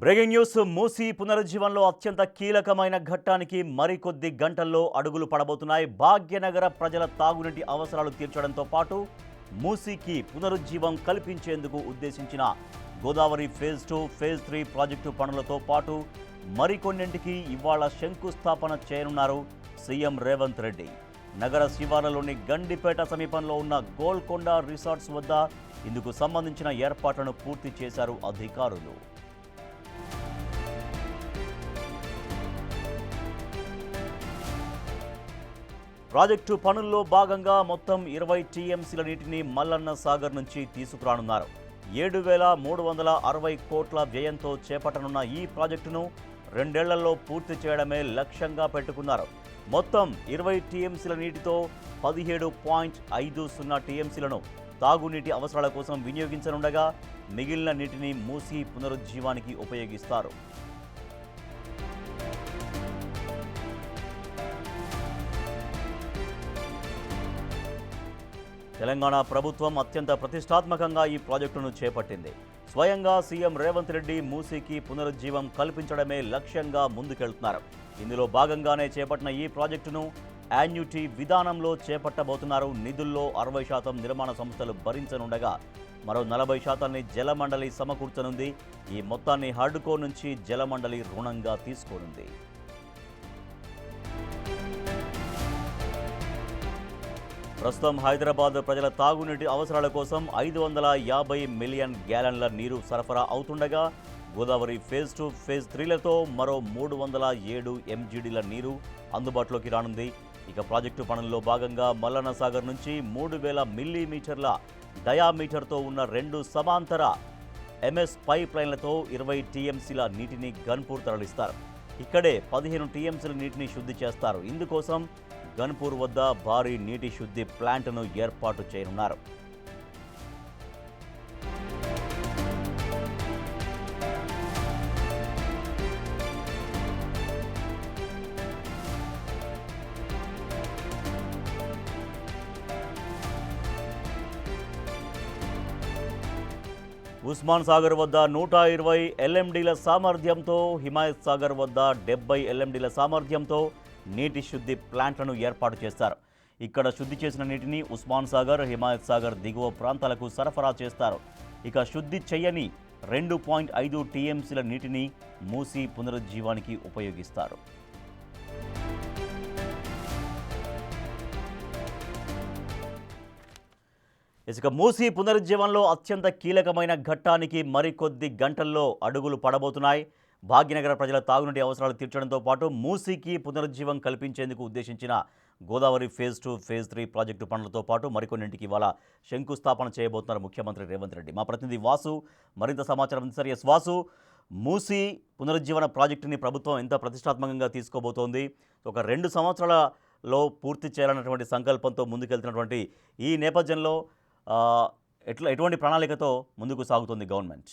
Breaking news Musi పునరుజ్జీవనంలో అత్యంత కీలకమైన ఘట్టానికి మరికొద్ది గంటల్లో అడుగులు పడబోతున్నాయి. భాగ్యనగర ప్రజల తాగునీటి అవసరాలు తీర్చడంతో పాటు మూసీకి పునరుజ్జీవం కల్పించేందుకు ఉద్దేశించిన గోదావరి ఫేజ్ 2, ఫేజ్ 3 ప్రాజెక్టు పనులతో పాటు మరికొన్నింటికి ఇవాళ శంకుస్థాపన చేయనున్నారు సీఎం రేవంత్ రెడ్డి. నగర శివార్లలోని గండిపేట సమీపంలో ఉన్న గోల్కొండ రిసార్ట్స్ వద్ద ఇందుకు సంబంధించిన ఏర్పాట్లను పూర్తి చేశారు అధికారులు. ప్రాజెక్టు పనుల్లో భాగంగా మొత్తం 20 టీఎంసీల నీటిని మల్లన్న సాగర్ నుంచి తీసుకురానున్నారు. 7,360 కోట్ల వ్యయంతో చేపట్టనున్న ఈ ప్రాజెక్టును 2 ఏళ్లలో పూర్తి చేయడమే లక్ష్యంగా పెట్టుకున్నారు. మొత్తం 20 టీఎంసీల నీటితో 17.50 టీఎంసీలను తాగునీటి అవసరాల కోసం వినియోగించనుండగా మిగిలిన నీటిని మూసీ పునరుజ్జీవానికి ఉపయోగిస్తారు. తెలంగాణ ప్రభుత్వం అత్యంత ప్రతిష్టాత్మకంగా ఈ ప్రాజెక్టును చేపట్టింది. స్వయంగా సీఎం రేవంత్ రెడ్డి మూసీకి పునరుజ్జీవం కల్పించడమే లక్ష్యంగా ముందుకెళ్తున్నారు. ఇందులో భాగంగానే చేపట్టిన ఈ ప్రాజెక్టును యాన్యుటీ విధానంలో చేపట్టబోతున్నారు. నిధుల్లో 60% నిర్మాణ సంస్థలు భరించనుండగా మరో 40% జలమండలి సమకూర్చనుంది. ఈ మొత్తాన్ని హడ్కో నుంచి జలమండలి రుణంగా తీసుకోనుంది. ప్రస్తుతం హైదరాబాద్ ప్రజల తాగునీటి అవసరాల కోసం 550 మిలియన్ గ్యాలన్ల నీరు సరఫరా అవుతుండగా గోదావరి ఫేజ్ 2, ఫేజ్ 3లతో మరో 307 ఎంజీడీల నీరు అందుబాటులోకి రానుంది. ఇక ప్రాజెక్టు పనుల్లో భాగంగా మల్లన్న సాగర్ నుంచి 3000 మిల్లీమీటర్ల డయామీటర్తో ఉన్న 2 సమాంతర ఎంఎస్ పైప్ లైన్లతో 20 టీఎంసీల నీటిని గన్పూర్ తరలిస్తారు. ఇక్కడే 15 టీఎంసీల నీటిని శుద్ధి చేస్తారు. ఇందుకోసం గన్పూర్ వద్ద భారీ నీటి శుద్ధి ప్లాంట్ను ఏర్పాటు చేయనున్నారు. ఉస్మాన్ సాగర్ వద్ద 120 ఎల్ఎండీల సామర్థ్యంతో, హిమాయత్ సాగర్ వద్ద 70 ఎల్ఎండీల సామర్థ్యంతో నీటి శుద్ధి ప్లాంట్లను ఏర్పాటు చేస్తారు. ఇక్కడ శుద్ధి చేసిన నీటిని ఉస్మాన్ సాగర్, హిమాయత్ సాగర్ దిగువ ప్రాంతాలకు సరఫరా చేస్తారు. ఇక శుద్ధి చేయని 2.5 టీఎంసీల నీటిని మూసీ పునరుజ్జీవానికి ఉపయోగిస్తారు. ఇసుక మూసీ పునరుజ్జీవంలో అత్యంత కీలకమైన ఘట్టానికి మరికొద్ది గంటల్లో అడుగులు పడబోతున్నాయి. భాగ్యనగర ప్రజల తాగునీటి అవసరాలు తీర్చడంతో పాటు మూసీకి పునరుజ్జీవం కల్పించేందుకు ఉద్దేశించిన గోదావరి ఫేజ్ 2, ఫేజ్ 3 ప్రాజెక్టు పనులతో పాటు మరికొన్నింటికి ఇవాళ శంకుస్థాపన చేయబోతున్నారు ముఖ్యమంత్రి రేవంత్ రెడ్డి. మా ప్రతినిధి వాసు మరింత సమాచారం అందిస్తారు. ఎస్ వాసు, మూసీ పునరుజ్జీవన ప్రాజెక్టుని ప్రభుత్వం ఎంత ప్రతిష్టాత్మకంగా తీసుకోబోతోంది? ఒక 2 సంవత్సరాలలో పూర్తి చేయాలన్నటువంటి సంకల్పంతో ముందుకెళ్తున్నటువంటి ఈ నేపథ్యంలో ఎటువంటి ప్రణాళికతో ముందుకు సాగుతుంది గవర్నమెంట్?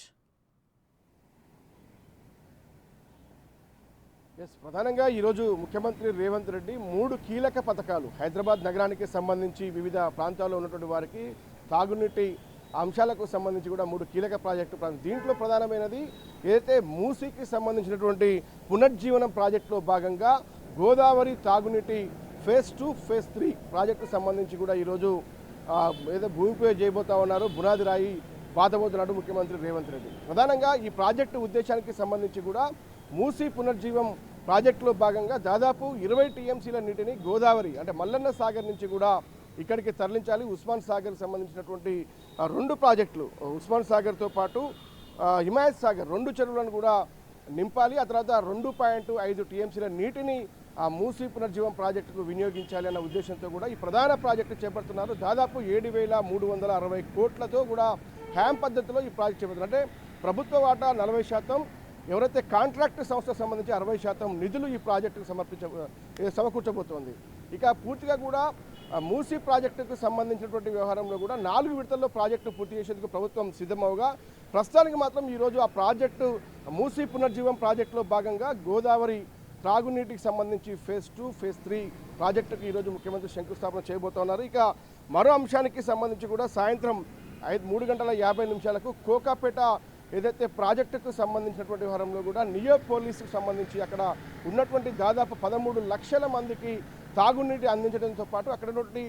ప్రధానంగా ఈరోజు ముఖ్యమంత్రి రేవంత్ రెడ్డి 3 కీలక పథకాలు హైదరాబాద్ నగరానికి సంబంధించి వివిధ ప్రాంతాల్లో ఉన్నటువంటి వారికి తాగునీటి అంశాలకు సంబంధించి కూడా 3 కీలక ప్రాజెక్టు. దీంట్లో ప్రధానమైనది ఏదైతే మూసీకి సంబంధించినటువంటి పునర్జీవనం ప్రాజెక్టులో భాగంగా గోదావరి తాగునీటి ఫేజ్ 2, ఫేజ్ 3 ప్రాజెక్టుకు సంబంధించి కూడా ఈరోజు ఏదో భూమి పూజ చేయబోతా ఉన్నారు. బునాది రాయి పాతబోతున్నాడు ముఖ్యమంత్రి రేవంత్ రెడ్డి. ప్రధానంగా ఈ ప్రాజెక్టు ఉద్దేశానికి సంబంధించి కూడా మూసీ పునర్జీవం ప్రాజెక్టులో భాగంగా దాదాపు 20 టీఎంసీల నీటిని గోదావరి అంటే మల్లన్న సాగర్ నుంచి కూడా ఇక్కడికి తరలించాలి. ఉస్మాన్ సాగర్కి సంబంధించినటువంటి 2 ప్రాజెక్టులు, ఉస్మాన్ సాగర్తో పాటు హిమాయత్ సాగర్ 2 చెరువులను కూడా నింపాలి. ఆ తర్వాత 2.5 టీఎంసీల నీటిని ఆ మూసీ పునర్జీవం ప్రాజెక్టుకు వినియోగించాలి అన్న ఉద్దేశంతో కూడా ఈ ప్రధాన ప్రాజెక్టు చేపడుతున్నారు. దాదాపు 7,360 కోట్లతో కూడా హ్యామ్ పద్ధతిలో ఈ ప్రాజెక్టు చేపడుతున్నారు. అంటే ప్రభుత్వ వాటా 40%, ఎవరైతే కాంట్రాక్ట్ సంస్థకు సంబంధించి 60% నిధులు ఈ ప్రాజెక్టుకు సమకూర్చబోతోంది. ఇక పూర్తిగా కూడా మూసీ ప్రాజెక్టుకు సంబంధించినటువంటి వ్యవహారంలో కూడా 4 విడతల్లో ప్రాజెక్టు పూర్తి చేసేందుకు ప్రభుత్వం సిద్ధమవగా ప్రస్తుతానికి మాత్రం ఈరోజు ఆ ప్రాజెక్టు మూసీ పునర్జీవం ప్రాజెక్టులో భాగంగా గోదావరి త్రాగునీటికి సంబంధించి ఫేజ్ 2, ఫేజ్ 3 ప్రాజెక్టుకు ఈరోజు ముఖ్యమంత్రి శంకుస్థాపన చేయబోతున్నారు. ఇక మరో అంశానికి సంబంధించి కూడా సాయంత్రం 3:50 కోకాపేట ఏదైతే ప్రాజెక్టుకు సంబంధించినటువంటి వ్యవహారంలో కూడా నియోపోలిస్కు సంబంధించి అక్కడ ఉన్నటువంటి దాదాపు 13 లక్షల మందికి తాగునీటి అందించడంతో పాటు అక్కడ ఉన్నటువంటి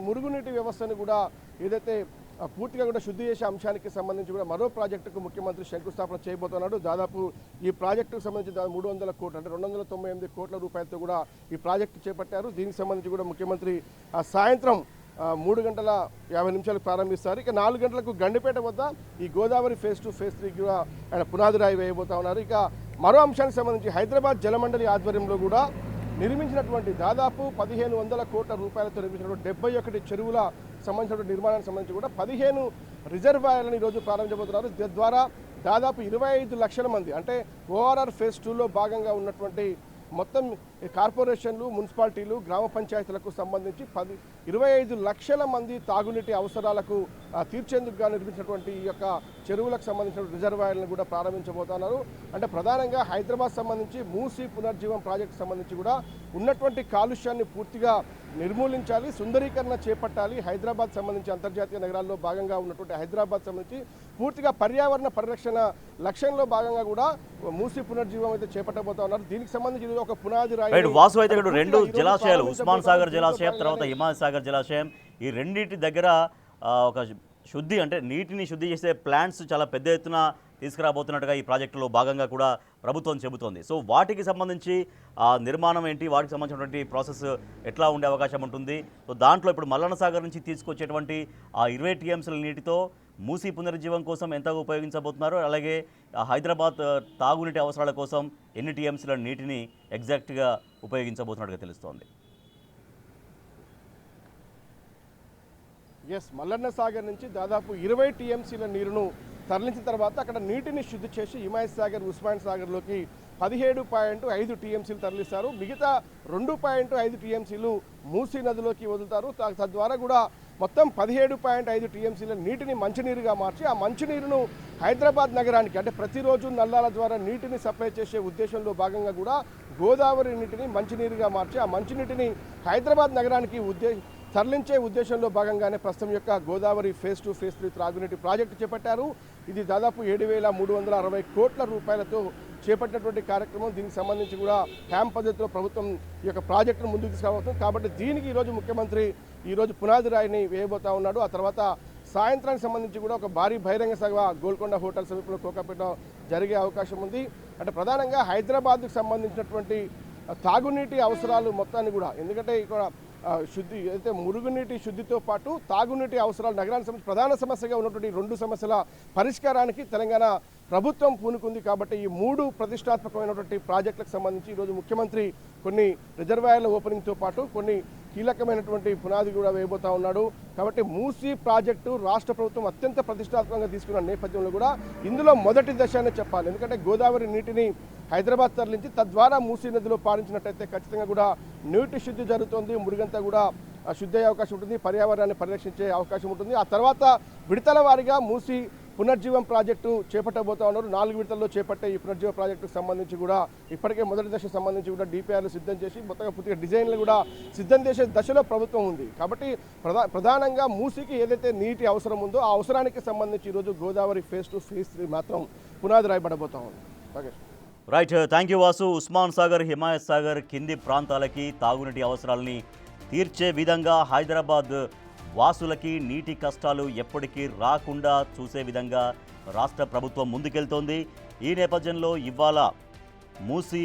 మురుగునీటి వ్యవస్థను కూడా ఏదైతే పూర్తిగా కూడా శుద్ధి చేసే అంశానికి సంబంధించి కూడా మరో ప్రాజెక్టుకు ముఖ్యమంత్రి శంకుస్థాపన చేయబోతున్నాడు. దాదాపు ఈ ప్రాజెక్టుకు సంబంధించి 300 కోట్లు అంటే 298 కోట్ల రూపాయలతో కూడా ఈ ప్రాజెక్టు చేపట్టారు. దీనికి సంబంధించి కూడా ముఖ్యమంత్రి సాయంత్రం 3 గంటల 50 నిమిషాలకు ప్రారంభిస్తారు. ఇక 4 గంటలకు గండిపేట వద్ద ఈ గోదావరి ఫేజ్ 2 ఫేజ్ 3 కూడా ఆయన పునాది రాయి వేయబోతా ఉన్నారు. ఇక మరో అంశానికి సంబంధించి హైదరాబాద్ జలమండలి ఆధ్వర్యంలో కూడా నిర్మించినటువంటి దాదాపు 1500 కోట్ల రూపాయలతో నిర్మించినటువంటి 71 చెరువుల సంబంధించిన నిర్మాణానికి సంబంధించి కూడా 15 రిజర్వాయర్లను ఈరోజు ప్రారంభించబోతున్నారు. ద్వారా దాదాపు 25 లక్షల మంది అంటే ఓఆర్ఆర్ ఫేజ్ 2లో భాగంగా ఉన్నటువంటి మొత్తం కార్పొరేషన్లు, మున్సిపాలిటీలు, గ్రామ పంచాయతీలకు సంబంధించి 25 లక్షల మంది తాగునీటి అవసరాలకు తీర్చేందుకుగా నిర్మించినటువంటి ఈ యొక్క చెరువులకు సంబంధించిన రిజర్వాయర్లను కూడా ప్రారంభించబోతున్నారు. అంటే ప్రధానంగా హైదరాబాద్ సంబంధించి మూసీ పునర్జీవం ప్రాజెక్టు సంబంధించి కూడా ఉన్నటువంటి కాలుష్యాన్ని పూర్తిగా నిర్మూలించాలి, సుందరీకరణ చేపట్టాలి. హైదరాబాద్ సంబంధించి అంతర్జాతీయ నగరాల్లో భాగంగా ఉన్నటువంటి హైదరాబాద్ సంబంధించి పూర్తిగా పర్యావరణ పరిరక్షణ లక్ష్యంలో భాగంగా కూడా మూసీ పునర్జీవం అయితే చేపట్టబోతా ఉన్నారు. దీనికి సంబంధించి ఒక పునాది రాయి వాసు అయితే ఇక్కడ 2 జలాశయాలు, ఉస్మాన్ సాగర్ జలాశయం తర్వాత హిమాయత్ సాగర్ జలాశయం, ఈ రెండింటి దగ్గర ఒక శుద్ధి అంటే నీటిని శుద్ధి చేసే ప్లాంట్స్ చాలా పెద్ద ఎత్తున తీసుకురాబోతున్నట్టుగా ఈ ప్రాజెక్టులో భాగంగా కూడా ప్రభుత్వం చెబుతోంది. సో వాటికి సంబంధించి నిర్మాణం ఏంటి, వాటికి సంబంధించినటువంటి ప్రాసెస్ ఎట్లా ఉండే అవకాశం ఉంటుంది? సో దాంట్లో ఇప్పుడు మల్లన్న సాగర్ నుంచి తీసుకొచ్చేటువంటి ఆ 20 టీఎంసీల నీటితో మూసీ పునరుజ్జీవం కోసం ఎంత ఉపయోగించబోతున్నారు, అలాగే హైదరాబాద్ తాగునీటి అవసరాల కోసం ఎన్ని టీఎంసీల నీటిని ఎగ్జాక్ట్గా ఉపయోగించబోతున్నట్టుగా తెలుస్తోంది. మల్లన్న సాగర్ నుంచి దాదాపు 20 టీఎంసీల నీరును తరలించిన తర్వాత అక్కడ నీటిని శుద్ధి చేసి హిమాయత్ సాగర్, ఉస్మాన్ సాగర్లోకి 17.5 టీఎంసీలు తరలిస్తారు. మిగతా 2.5 టీఎంసీలు మూసీ నదిలోకి వదులుతారు. తద్వారా కూడా మొత్తం 17.5 టీఎంసీల నీటిని మంచినీరుగా మార్చి ఆ మంచినీరును హైదరాబాద్ నగరానికి అంటే ప్రతిరోజు నల్లాల ద్వారా నీటిని సప్లై చేసే ఉద్దేశంలో భాగంగా కూడా గోదావరి నీటిని మంచినీరుగా మార్చి ఆ మంచినీటిని హైదరాబాద్ నగరానికి తరలించే ఉద్దేశంలో భాగంగానే ప్రస్తుతం యొక్క గోదావరి ఫేజ్ 2 ఫేజ్ 3 త్రాగునీటి ప్రాజెక్టు చేపట్టారు. ఇది దాదాపు 7,360 కోట్ల రూపాయలతో చేపట్టినటువంటి కార్యక్రమం. దీనికి సంబంధించి కూడా క్యాంప్ పద్ధతిలో ప్రభుత్వం ఈ యొక్క ప్రాజెక్టును ముందుకు తీసుకురాబోతుంది. కాబట్టి దీనికి ఈరోజు ముఖ్యమంత్రి ఈరోజు పునాది రాయిని వేయబోతా ఉన్నాడు. ఆ తర్వాత సాయంత్రానికి సంబంధించి కూడా ఒక భారీ బహిరంగ సభ గోల్కొండ హోటల్ సమీపంలో కోకాపేట జరిగే అవకాశం ఉంది. అంటే ప్రధానంగా హైదరాబాద్కు సంబంధించినటువంటి తాగునీటి అవసరాలు మొత్తాన్ని కూడా, ఎందుకంటే ఇక్కడ శుద్ధి అయితే మురుగునీటి శుద్ధితో పాటు తాగునీటి అవసరాలు నగరానికి సంబంధించి ప్రధాన సమస్యగా ఉన్నటువంటి 2 సమస్యల పరిష్కారానికి తెలంగాణ ప్రభుత్వం పూనుకుంది. కాబట్టి ఈ 3 ప్రతిష్టాత్మకమైనటువంటి ప్రాజెక్టులకు సంబంధించి ఈరోజు ముఖ్యమంత్రి కొన్ని రిజర్వాయర్ల ఓపెనింగ్తో పాటు కొన్ని కీలకమైనటువంటి పునాది కూడా వేయబోతా ఉన్నాడు. కాబట్టి మూసీ ప్రాజెక్టు రాష్ట్ర ప్రభుత్వం అత్యంత ప్రతిష్టాత్మకంగా తీసుకున్న నేపథ్యంలో కూడా ఇందులో మొదటి దశ అని చెప్పాలి. ఎందుకంటే గోదావరి నీటిని హైదరాబాద్ తరలించి తద్వారా మూసీ నదిలో పారించినట్టయితే ఖచ్చితంగా కూడా నీటి శుద్ధి జరుగుతుంది, మురుగంతా కూడా శుద్ధి అయ్యే అవకాశం ఉంటుంది, పర్యావరణాన్ని పరిరక్షించే అవకాశం ఉంటుంది. ఆ తర్వాత విడతల వారీగా మూసీ పునర్జీవం ప్రాజెక్టు చేపట్టబోతా ఉన్నారు. 4 విడతల్లో చేపట్టే ఈ పునర్జీవ ప్రాజెక్టుకు సంబంధించి కూడా ఇప్పటికే మొదటి దశ సంబంధించి కూడా డిపిఆర్లు సిద్ధం చేసి మొత్తంగా పూర్తిగా డిజైన్లు కూడా సిద్ధం చేసే దశలో ప్రభుత్వం ఉంది. కాబట్టి ప్రధానంగా మూసీకి ఏదైతే నీటి అవసరం ఉందో ఆ అవసరానికి సంబంధించి ఈరోజు గోదావరి ఫేజ్ 2 ఫేజ్ 3 మాత్రం పునాది రాయబడబోతా ఉంది. Right, thank you Vasu. Osman Sagar, Himayat Sagar కింది ప్రాంతాలకి తాగునీటి అవసరాలని తీర్చే విధంగా హైదరాబాద్ వాసులకి నీటి కష్టాలు ఎప్పటికీ రాకుండా చూసే విధంగా రాష్ట్ర ప్రభుత్వం ముందుకెళ్తోంది. ఈ నేపథ్యంలో ఇవాళ మూసీ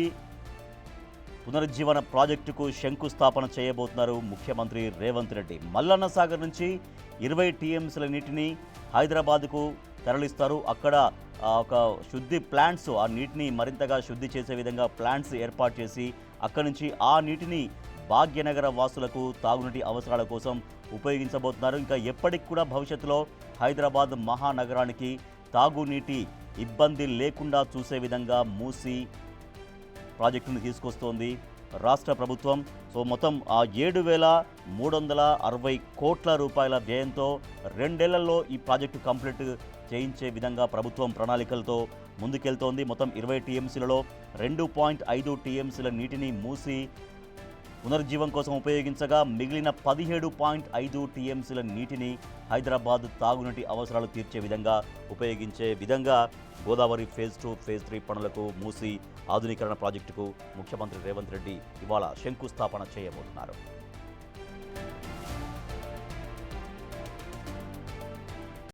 పునరుజ్జీవన ప్రాజెక్టుకు శంకుస్థాపన చేయబోతున్నారు ముఖ్యమంత్రి రేవంత్ రెడ్డి. మల్లన్న సాగర్ నుంచి 20 టీఎంసీల నీటిని హైదరాబాద్కు తరలిస్తారు. అక్కడ ఒక శుద్ధి ప్లాంట్స్, ఆ నీటిని మరింతగా శుద్ధి చేసే విధంగా ప్లాంట్స్ ఏర్పాటు చేసి అక్కడి నుంచి ఆ నీటిని భాగ్యనగర వాసులకు తాగునీటి అవసరాల కోసం ఉపయోగించబోతున్నారు. ఇంకా ఎప్పటికి కూడా భవిష్యత్తులో హైదరాబాద్ మహానగరానికి తాగునీటి ఇబ్బంది లేకుండా చూసే విధంగా మూసీ ప్రాజెక్టును తీసుకొస్తోంది రాష్ట్ర ప్రభుత్వం. సో మొత్తం 7,360 కోట్ల రూపాయల వ్యయంతో 2 ఏళ్లలో ఈ ప్రాజెక్టు కంప్లీట్ చేయించే విధంగా ప్రభుత్వం ప్రణాళికలతో ముందుకెళ్తోంది. మొత్తం 20 టీఎంసీలలో 2.5 టీఎంసీల నీటిని మూసీ పునరుజ్జీవం కోసం ఉపయోగించగా మిగిలిన 17.5 టీఎంసీల నీటిని హైదరాబాద్ తాగునీటి అవసరాలు తీర్చే విధంగా ఉపయోగించే విధంగా గోదావరి ఫేజ్ 2, ఫేజ్ 3 పనులకు మూసీ ఆధునీకరణ ప్రాజెక్టుకు ముఖ్యమంత్రి రేవంత్ రెడ్డి ఇవాళ శంకుస్థాపన చేయబోతున్నారు.